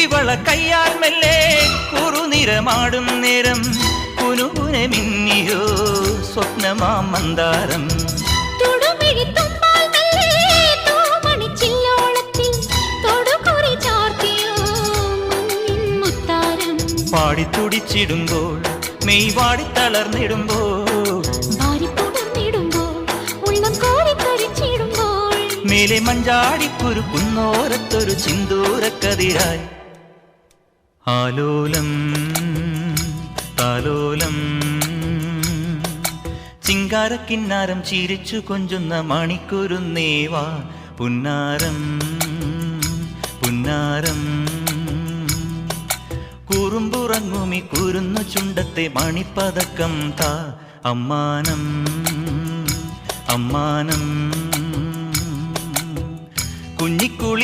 കുപ്പിവള കയ്യാൽ മെല്ലെ കുറുനിറമാടും നേരം കുനുകുനെ മിന്നിയോ സ്വപ്നമാം മന്ദാരം പാടിത്തുടിച്ചിടുമ്പോൾ മെയ് വാടി തളർന്നിടുമ്പോൾ മേലെ മഞ്ചാടിക്കുരു കുന്നോരത്തൊരു ചിന്തൂരക്കതിരായി ആലോലം താലോലം ചിങ്കാരക്കിന്നാരം ചിരിച്ചു കൊഞ്ചുന്ന മണിക്കുരുന്നേവാ പുന്നാരം പുന്നാരം കുറുമ്പുറങ്ങുമി കുരുന്നു ചുണ്ടത്തെ മണിപ്പതക്കം താ അമ്മാനം അമ്മാനം കുഞ്ഞിക്കുളി